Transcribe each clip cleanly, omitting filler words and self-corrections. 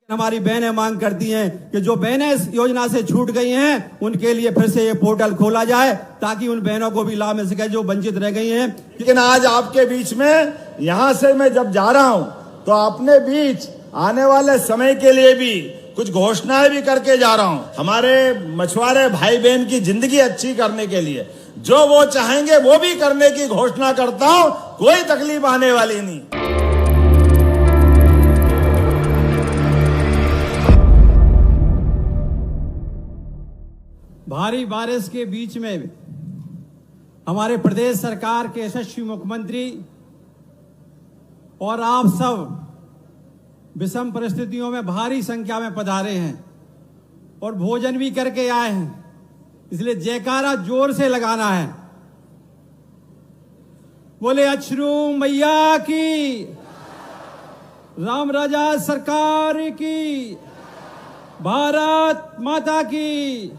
हमारी बहनें मांग करती हैं कि जो बहनें इस योजना से छूट गई हैं उनके लिए फिर से ये पोर्टल खोला जाए ताकि उन बहनों को भी लाभ मिल सके जो वंचित रह गई हैं। लेकिन आज आपके बीच में यहाँ से मैं जब जा रहा हूँ तो अपने बीच आने वाले समय के लिए भी कुछ घोषणाएं भी करके जा रहा हूँ। हमारे मछुआरे भाई बहन की जिंदगी अच्छी करने के लिए जो वो चाहेंगे वो भी करने की घोषणा करता हूँ। कोई तकलीफ आने वाली नहीं। भारी बारिश के बीच में हमारे प्रदेश सरकार के यशस्वी मुख्यमंत्री और आप सब विषम परिस्थितियों में भारी संख्या में पधारे हैं और भोजन भी करके आए हैं, इसलिए जयकारा जोर से लगाना है। बोले अछरू मैया की, राम राजा सरकार की, भारत माता की,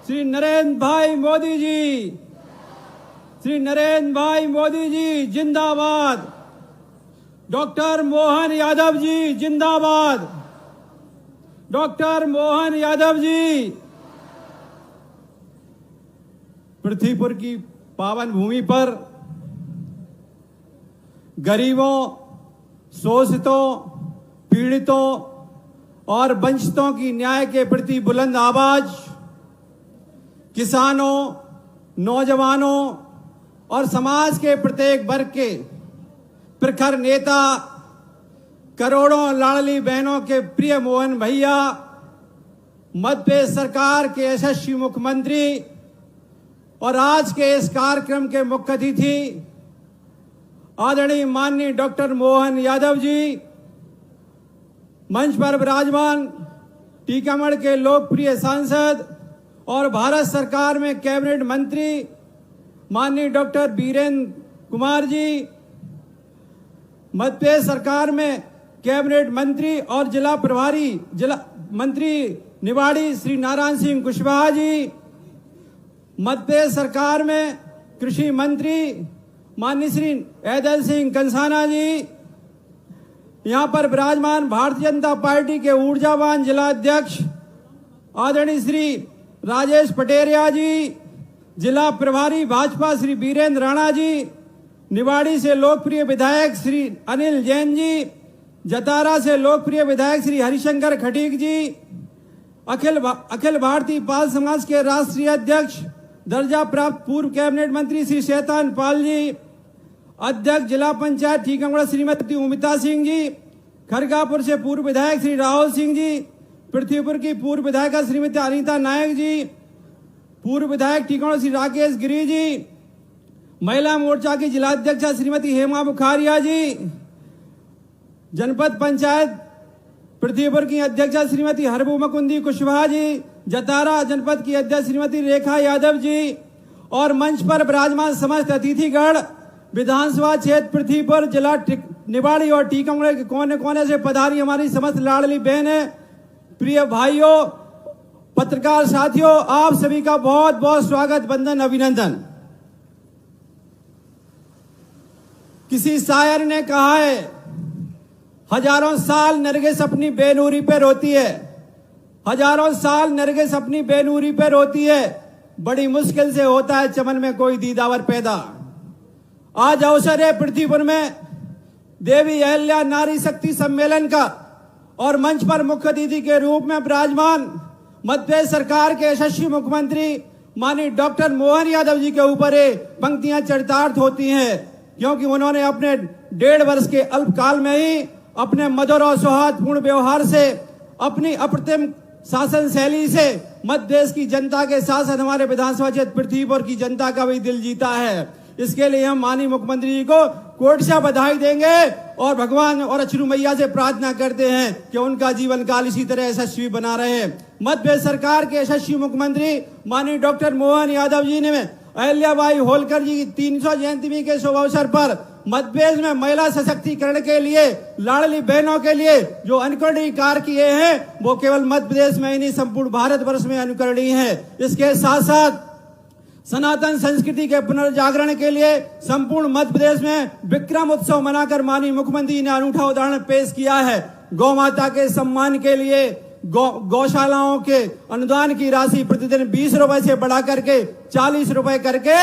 श्री नरेंद्र भाई मोदी जी, श्री नरेंद्र भाई मोदी जी जिंदाबाद, डॉक्टर मोहन यादव जी जिंदाबाद, डॉक्टर मोहन यादव जी। पृथ्वीपुर की पावन भूमि पर गरीबों, शोषितों, पीड़ितों और वंचितों की न्याय के प्रति बुलंद आवाज किसानों, नौजवानों और समाज के प्रत्येक वर्ग के प्रखर नेता, करोड़ों लाडली बहनों के प्रिय मोहन भैया, मध्य प्रदेश सरकार के यशस्वी मुख्यमंत्री और आज के इस कार्यक्रम के मुख्य अतिथि आदरणीय माननीय डॉक्टर मोहन यादव जी, मंच पर विराजमान टीकमगढ़ के लोकप्रिय सांसद और भारत सरकार में कैबिनेट मंत्री माननीय डॉक्टर वीरेंद्र कुमार जी, मध्य प्रदेश सरकार में कैबिनेट मंत्री और जिला प्रभारी जिला मंत्री निवाड़ी श्री नारायण सिंह कुशवाहा जी, मध्य प्रदेश सरकार में कृषि मंत्री माननीय श्री ऐदल सिंह कंसाना जी, यहाँ पर विराजमान भारतीय जनता पार्टी के ऊर्जावान जिला अध्यक्ष आदरणीय श्री राजेश पटेरिया जी, जिला प्रभारी भाजपा श्री वीरेंद्र राणा जी, निवाड़ी से लोकप्रिय विधायक श्री अनिल जैन जी, जतारा से लोकप्रिय विधायक श्री हरिशंकर खटीक जी, अखिल भारतीय पाल समाज के राष्ट्रीय अध्यक्ष दर्जा प्राप्त पूर्व कैबिनेट मंत्री श्री शैतान पाल जी, अध्यक्ष जिला पंचायत टीकमगढ़ श्रीमती उमिता सिंह जी, खरगापुर से पूर्व विधायक श्री राहुल सिंह जी, पृथ्वीपुर की पूर्व विधायिका श्रीमती अनीता नायक जी, पूर्व विधायक टीकमगढ़ श्री राकेश गिरी जी, महिला मोर्चा की जिला अध्यक्षा श्रीमती हेमा बुखारिया जी, जनपद पंचायत पृथ्वीपुर की अध्यक्षा श्रीमती हरबू मुकुंदी कुशवाहा जी, जतारा जनपद की अध्यक्ष श्रीमती रेखा यादव जी और मंच पर विराजमान समस्त अतिथिगण, विधानसभा क्षेत्र पृथ्वीपुर, जिला निवाड़ी और टीकमगढ़ के कोने कोने से पधारी हमारी समस्त लाडली बहनें, प्रिय भाइयों, पत्रकार साथियों, आप सभी का बहुत बहुत स्वागत, वंदन, अभिनंदन। किसी शायर ने कहा है, हजारों साल नरगिस अपनी बेनूरी पे रोती है, हजारों साल नरगिस अपनी बेनूरी पे रोती है, बड़ी मुश्किल से होता है चमन में कोई दीदावर पैदा। आज अवसर है पृथ्वीपुर में देवी अहिल्या नारी शक्ति सम्मेलन का और मंच पर मुख्य अतिथि के रूप में विराजमान मध्य प्रदेश सरकार के यशस्वी मुख्यमंत्री माननीय डॉक्टर मोहन यादव जी के ऊपर ये पंक्तियां चरितार्थ होती हैं, क्योंकि उन्होंने अपने 1.5 वर्ष के अल्पकाल में ही अपने मधुर और सौहार्दपूर्ण व्यवहार से, अपनी अप्रतिम शासन शैली से मध्य प्रदेश की जनता के साथ साथ हमारे विधानसभा क्षेत्र पृथ्वीपुर की जनता का भी दिल जीता है। इसके लिए हम माननीय मुख्यमंत्री जी को कोटि बधाई देंगे और भगवान और अछरू मैया से प्रार्थना करते हैं कि उनका जीवन काल इसी तरह यशस्वी बना रहे। मध्य प्रदेश सरकार के यशस्वी मुख्यमंत्री माननीय डॉक्टर मोहन यादव जी ने अहिल्याबाई होलकर जी की 300 जयंती के शुभ अवसर पर मध्य प्रदेश में महिला सशक्तिकरण के लिए, लाडली बहनों के लिए जो अनुकरणीय कार्य किए हैं वो केवल मध्य प्रदेश में ही नहीं संपूर्ण भारतवर्ष में अनुकरणीय है। इसके साथ साथ सनातन संस्कृति के पुनर्जागरण के लिए संपूर्ण मध्य प्रदेश में विक्रम उत्सव मनाकर माननीय मुख्यमंत्री ने अनूठा उदाहरण पेश किया है। गौ माता के सम्मान के लिए गौशालाओं के अनुदान की राशि प्रतिदिन 20 रुपए से बढ़ा करके 40 रुपए करके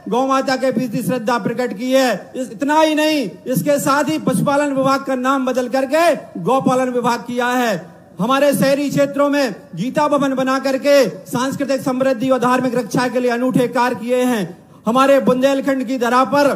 गौ माता के प्रति श्रद्धा प्रकट की है। इतना ही नहीं, इसके साथ ही पशुपालन विभाग का नाम बदल करके गौपालन विभाग किया है। हमारे शहरी क्षेत्रों में गीता भवन बना करके सांस्कृतिक समृद्धि और धार्मिक रक्षा के लिए अनूठे कार्य किए हैं। हमारे बुंदेलखंड की धरा पर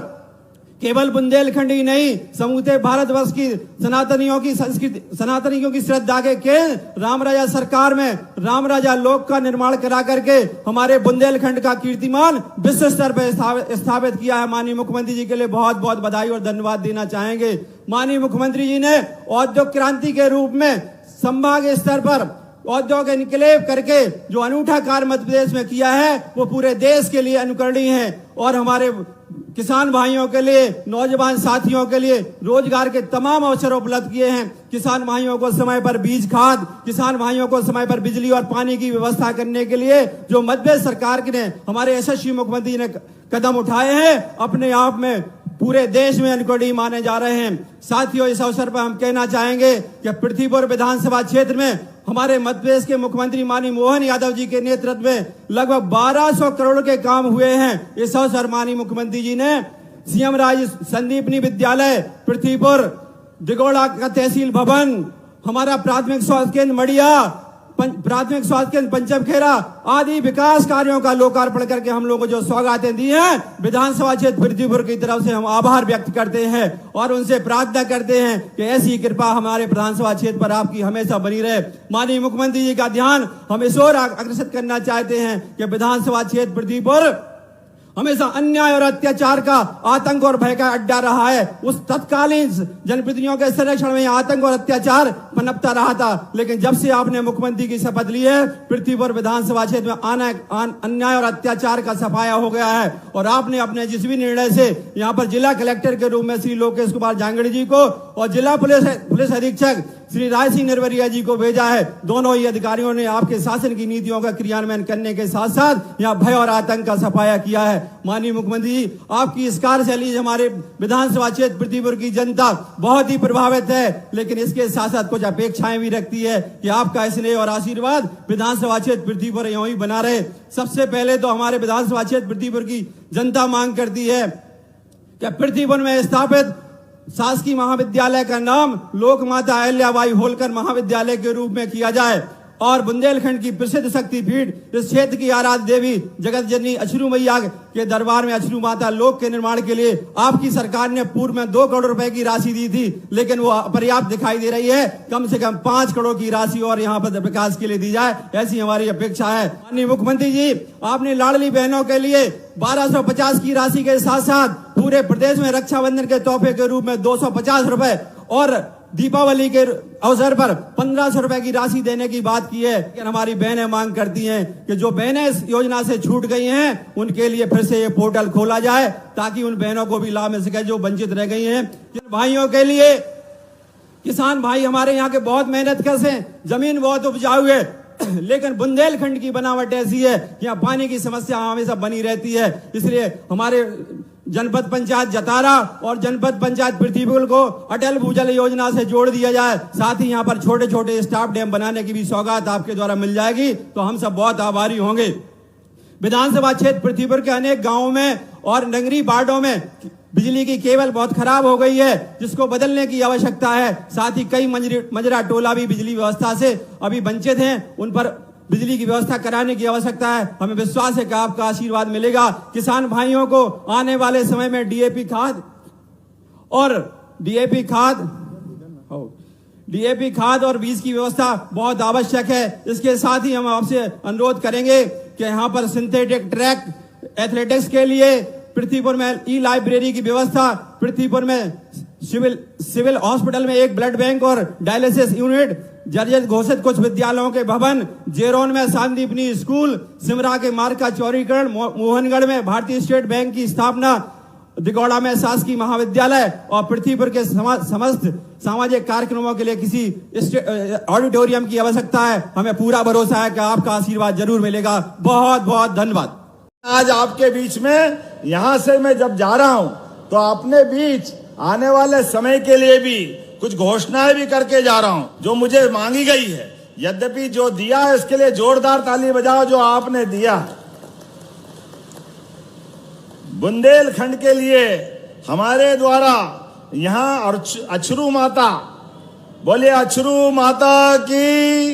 केवल बुंदेलखंड ही नहीं, समूचे भारतवर्ष की सनातनियों की संस्कृति, सनातनियों की श्रद्धा के केंद्र रामराजा सरकार में रामराजा लोक का निर्माण करा करके हमारे बुंदेलखंड का कीर्तिमान विश्व स्तर पर स्थापित किया है। माननीय मुख्यमंत्री जी के लिए बहुत बहुत बधाई और धन्यवाद देना चाहेंगे। माननीय मुख्यमंत्री जी ने औद्योगिक क्रांति के रूप में संभाग स्तर पर औद्योगिक इनकलेव करके जो अनूठा कार्य मध्य प्रदेश में किया है वो पूरे देश के लिए अनुकरणीय है और हमारे किसान भाइयों के लिए, नौजवान साथियों के लिए रोजगार के तमाम अवसर उपलब्ध किए हैं। किसान भाइयों को समय पर बीज खाद, किसान भाइयों को समय पर बिजली और पानी की व्यवस्था करने के लिए जो मध्य प्रदेश सरकार ने, हमारे यशस्वी मुख्यमंत्री ने कदम उठाए हैं, अपने आप में पूरे देश में अनुकरणीय माने जा रहे हैं। साथियों, इस अवसर पर हम कहना चाहेंगे कि पृथ्वीपुर विधानसभा क्षेत्र में हमारे मध्य प्रदेश के मुख्यमंत्री माननीय मोहन यादव जी के नेतृत्व में लगभग 1200 करोड़ के काम हुए हैं। इस अवसर माननीय मुख्यमंत्री जी ने सीएम राज संदीपनी विद्यालय पृथ्वीपुर, दिगोड़ा का तहसील भवन, हमारा प्राथमिक स्वास्थ्य केंद्र मड़िया, प्राथमिक स्वास्थ्य केंद्र पंचमखेरा आदि विकास कार्यों का लोकार्पण करके हम लोगों को जो सौगातें दी हैं, विधानसभा क्षेत्र पृथ्वीपुर की तरफ से हम आभार व्यक्त करते हैं और उनसे प्रार्थना करते हैं कि ऐसी कृपा हमारे विधानसभा क्षेत्र पर आपकी हमेशा बनी रहे। माननीय मुख्यमंत्री जी का ध्यान हम इस ओर आकर्षित करना चाहते हैं कि विधानसभा क्षेत्र पृथ्वीपुर हमेशा अन्याय और अत्याचार का, आतंक और भय का अड्डा रहा है। उस तत्कालीन जनप्रतिनिधियों के संरक्षण में आतंक और अत्याचार पनपता रहा था, लेकिन जब से आपने मुख्यमंत्री की शपथ ली है, पृथ्वीपुर विधानसभा क्षेत्र में अन्याय और अत्याचार का सफाया हो गया है और आपने अपने जिस भी निर्णय से यहाँ पर जिला कलेक्टर के रूप में श्री लोकेश कुमार जांगड़ी जी को और जिला पुलिस अधीक्षक श्री राय सिंह नरवरिया जी को भेजा है, दोनों ही अधिकारियों ने आपके शासन की नीतियों का क्रियान्वयन करने के साथ साथ यहाँ भय और आतंक का सफाया किया है। माननीय मुख्यमंत्री जी, आपकी इस कार्यशैली हमारे विधानसभा क्षेत्र पृथ्वीपुर की जनता बहुत ही प्रभावित है, लेकिन इसके साथ साथ कुछ अपेक्षाएं भी रखती है कि आपका स्नेह और आशीर्वाद विधानसभा क्षेत्र पृथ्वीपुर यूं ही बना रहे। सबसे पहले तो हमारे विधानसभा क्षेत्र पृथ्वीपुर की जनता मांग करती है कि पृथ्वीपुर में स्थापित शासकीय महाविद्यालय का नाम लोकमाता अहिल्याबाई होलकर महाविद्यालय के रूप में किया जाए और बुंदेलखंड की प्रसिद्ध शक्तिपीठ इस क्षेत्र की आराध्य देवी जगत जननी अछरू मैया के दरबार में अछरू माता लोक के निर्माण के लिए आपकी सरकार ने पूर्व में 2 करोड़ रुपए की राशि दी थी, लेकिन वो अपर्याप्त दिखाई दे रही है। कम से कम 5 करोड़ की राशि और यहाँ पर विकास के लिए दी जाए, ऐसी हमारी अपेक्षा है। माननीय मुख्यमंत्री जी, आपने लाडली बहनों के लिए 1250 की राशि के साथ साथ पूरे प्रदेश में रक्षाबंधन के तोहफे के रूप में 250 रुपए और दीपावली के अवसर पर 1500 रुपए की राशि देने की बात की है। लेकिन हमारी बहनें मांग करती हैं कि जो बहनें इस योजना से छूट गई हैं उनके लिए फिर से ये पोर्टल खोला जाए ताकि उन बहनों को भी लाभ मिल सके जो वंचित रह गई हैं। जिन भाइयों के लिए, किसान भाई हमारे यहाँ के बहुत मेहनत करते हैं, जमीन बहुत उपजाऊ है, लेकिन बुंदेलखंड की बनावट ऐसी है कि यहाँ पानी की समस्या हमेशा बनी रहती है। इसलिए हमारे जनपद पंचायत जतारा और जनपद पंचायत पृथ्वीपुर को अटल भूजल योजना से जोड़ दिया जाए। साथ ही यहाँ पर छोटे छोटे स्टाफ डैम बनाने की भी सौगात आपके द्वारा मिल जाएगी, तो हम सब बहुत आभारी होंगे। विधानसभा क्षेत्र पृथ्वीपुर के अनेक गांवों में और नगरीय वार्डों में बिजली की केबल बहुत खराब हो गई है, जिसको बदलने की आवश्यकता है। साथ ही कई मजरा टोला भी बिजली व्यवस्था से अभी वंचित हैं, उन पर बिजली की व्यवस्था कराने की आवश्यकता है। हमें विश्वास है कि आपका आशीर्वाद मिलेगा। किसान भाइयों को आने वाले समय में डीएपी खाद और बीज की व्यवस्था बहुत आवश्यक है। इसके साथ ही हम आपसे अनुरोध करेंगे कि यहाँ पर सिंथेटिक ट्रैक एथलेटिक्स के लिए पृथ्वीपुर में ई लाइब्रेरी की व्यवस्था, पृथ्वीपुर में सिविल हॉस्पिटल में एक ब्लड बैंक और डायलिसिस यूनिट, जर्जर घोषित कुछ विद्यालयों के भवन, जेरोन में संदीपनी स्कूल, सिमरा के मार्ग का चौड़ीकरण, मोहनगढ़ में भारतीय स्टेट बैंक की स्थापना, दिगौड़ा में शासकीय महाविद्यालय और पृथ्वीपुर के समस्त सामाजिक कार्यक्रमों के लिए किसी ऑडिटोरियम की आवश्यकता है। हमें पूरा भरोसा है कि आपका आशीर्वाद जरूर मिलेगा। बहुत बहुत धन्यवाद। आज आपके बीच में यहाँ से मैं जब जा रहा हूँ तो अपने बीच आने वाले समय के लिए भी कुछ घोषणाएं भी करके जा रहा हूं जो मुझे मांगी गई है। यद्यपि जो दिया है इसके लिए जोरदार ताली बजाओ जो आपने दिया। बुंदेलखंड के लिए हमारे द्वारा यहां अछरू माता, बोलिए अछरू माता की।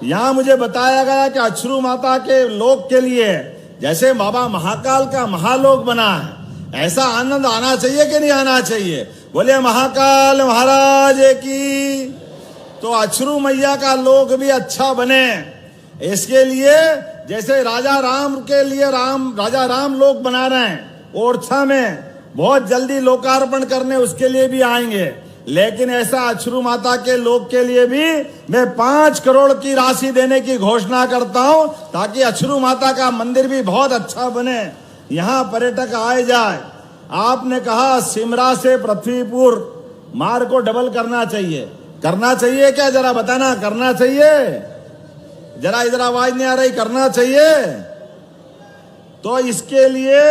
यहां मुझे बताया गया कि अछरू माता के लोक के लिए जैसे बाबा महाकाल का महालोक बना है, ऐसा आनंद आना चाहिए कि नहीं आना चाहिए? बोलिए महाकाल महाराज की। तो अछरू मैया का लोक भी अच्छा बने, इसके लिए जैसे राजा राम के लिए राजा राम लोक बना रहे हैं ओरछा में, बहुत जल्दी लोकार्पण करने उसके लिए भी आएंगे। लेकिन ऐसा अछरू माता के लोक के लिए भी मैं 5 करोड़ की राशि देने की घोषणा करता हूं, ताकि अछरू माता का मंदिर भी बहुत अच्छा बने, यहां पर्यटक आए जाए। आपने कहा सिमरा से पृथ्वीपुर मार्ग को डबल करना चाहिए, करना चाहिए क्या? जरा बताना, करना चाहिए? जरा इधर आवाज नहीं आ रही, करना चाहिए? तो इसके लिए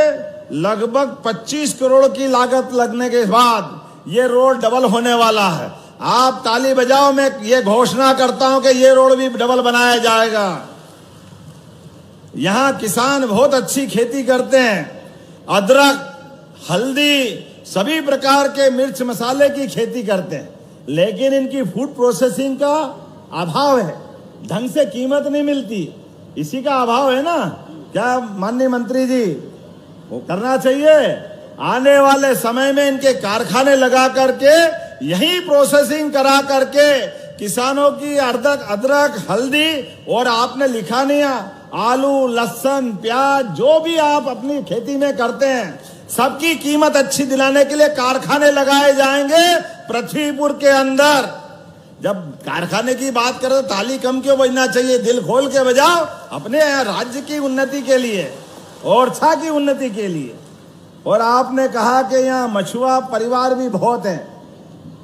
लगभग 25 करोड़ की लागत लगने के बाद ये रोड डबल होने वाला है। आप ताली बजाओ, मैं ये घोषणा करता हूं कि ये रोड भी डबल बनाया जाएगा। यहां किसान बहुत अच्छी खेती करते हैं, अदरक, हल्दी, सभी प्रकार के मिर्च मसाले की खेती करते हैं, लेकिन इनकी फूड प्रोसेसिंग का अभाव है, ढंग से कीमत नहीं मिलती, इसी का अभाव है ना। क्या माननीय मंत्री जी, वो करना चाहिए। आने वाले समय में इनके कारखाने लगा करके यही प्रोसेसिंग करा करके किसानों की अदरक, हल्दी, और आपने लिखा नहीं आलू, लहसुन, प्याज, जो भी आप अपनी खेती में करते हैं, सबकी कीमत अच्छी दिलाने के लिए कारखाने लगाए जाएंगे पृथ्वीपुर के अंदर। जब कारखाने की बात करें तो ताली कम क्यों बजना चाहिए? दिल खोल के बजाओ, अपने राज्य की उन्नति के लिए, ओरछा की उन्नति के लिए। और आपने कहा कि यहाँ मछुआ परिवार भी बहुत हैं,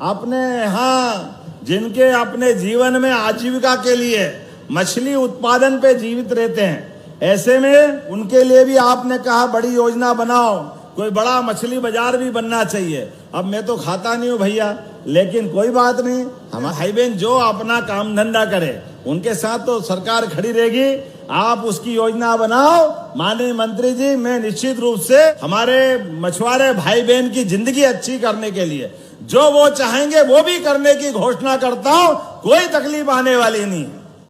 अपने यहाँ जिनके अपने जीवन में आजीविका के लिए मछली उत्पादन पे जीवित रहते हैं, ऐसे में उनके लिए भी आपने कहा बड़ी योजना बनाओ, कोई बड़ा मछली बाजार भी बनना चाहिए। अब मैं तो खाता नहीं हूँ भैया, लेकिन कोई बात नहीं, हमारे भाई बहन जो अपना काम धंधा करे उनके साथ तो सरकार खड़ी रहेगी। आप उसकी योजना बनाओ माननीय मंत्री जी। मैं निश्चित रूप से हमारे मछुआरे भाई बहन की जिंदगी अच्छी करने के लिए जो वो चाहेंगे वो भी करने की घोषणा करता हूं, कोई तकलीफ आने वाली नहीं है।